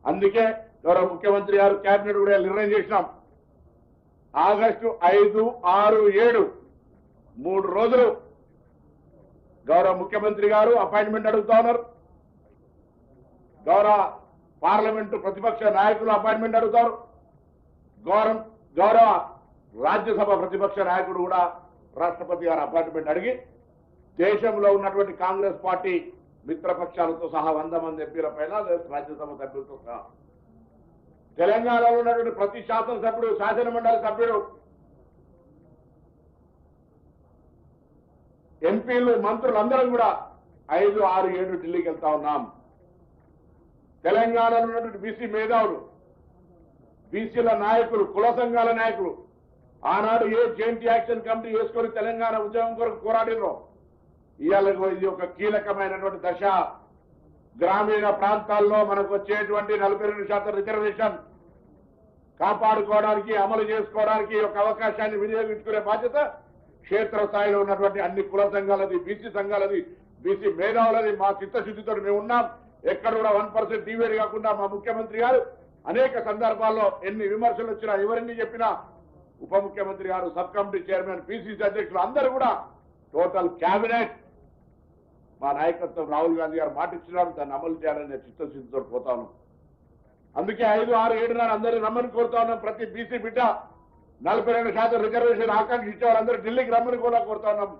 అందుకే గౌరవ ముఖ్యమంత్రి గారు కేబినెట్ కూడా నిర్ణయం చేసినాం. ఆగస్టు 5, 6, 7 3 రోజులు గౌరవ ముఖ్యమంత్రి గారు అపాయింట్మెంట్ అడుగుతా ఉన్నారు. గౌరవ పార్లమెంటు ప్రతిపక్ష నాయకులు అపాయింట్మెంట్ అడుగుతారు. గౌరవ రాజ్యసభ ప్రతిపక్ష నాయకుడు కూడా రాష్ట్రపతి గారు అపాయింట్మెంట్ అడిగి దేశంలో ఉన్నటువంటి కాంగ్రెస్ పార్టీ మిత్రపక్షాలతో సహా 100 మంది ఎంపీల పైన రాజ్యసభ సభ్యులతో సహా తెలంగాణలో ఉన్నటువంటి ప్రతి శాసనసభ్యుడు, శాసనమండలి సభ్యుడు, ఎంపీలు, మంత్రులందరం కూడా 5, 6, 7 ఢిల్లీకి వెళ్తా ఉన్నాం. తెలంగాణలో ఉన్నటువంటి బీసీ మేధావులు, బీసీల నాయకులు, కుల సంఘాల నాయకులు ఆనాడు ఏ జాయింట్ యాక్షన్ కమిటీ వేసుకొని తెలంగాణ ఉద్యమం కొరకు పోరాడినో ఇవాళ ఇది ఒక కీలకమైనటువంటి దశ. గ్రామీణ ప్రాంతాల్లో మనకు వచ్చేటువంటి 42% రిజర్వేషన్ కాపాడుకోవడానికి, అమలు చేసుకోవడానికి ఒక అవకాశాన్ని వినియోగించుకునే బాధ్యత క్షేత్రస్థాయిలో ఉన్నటువంటి అన్ని కుల సంఘాలది, బీసీ సంఘాలది, బీసీ మేధావులది. మా చిత్తశుద్ధితో మేము ఉన్నాం. ఎక్కడ కూడా 1% డివేట్ కాకుండా మా ముఖ్యమంత్రి గారు అనేక సందర్భాల్లో ఎన్ని విమర్శలు వచ్చినా, ఎవరిని చెప్పినా ఉప ముఖ్యమంత్రి గారు, సబ్ కమిటీ చైర్మన్, పిసిసి అధ్యక్షులు అందరూ కూడా టోటల్ క్యాబినెట్ మా నాయకత్వం రాహుల్ గాంధీ గారు మాట ఇచ్చినారు, దాన్ని అమలు చేయాలనే చిత్తశుద్ధితో పోతా ఉన్నాం. అందుకే 5, 6, 7 నాడు అందరినీ రమ్మని కోరుతా ఉన్నాం. ప్రతి బీసీ బిడ్డ 42% రిజర్వేషన్ ఆకాంక్షించే వారందరూ ఢిల్లీకి రమ్మని కూడా కోరుతా ఉన్నాం.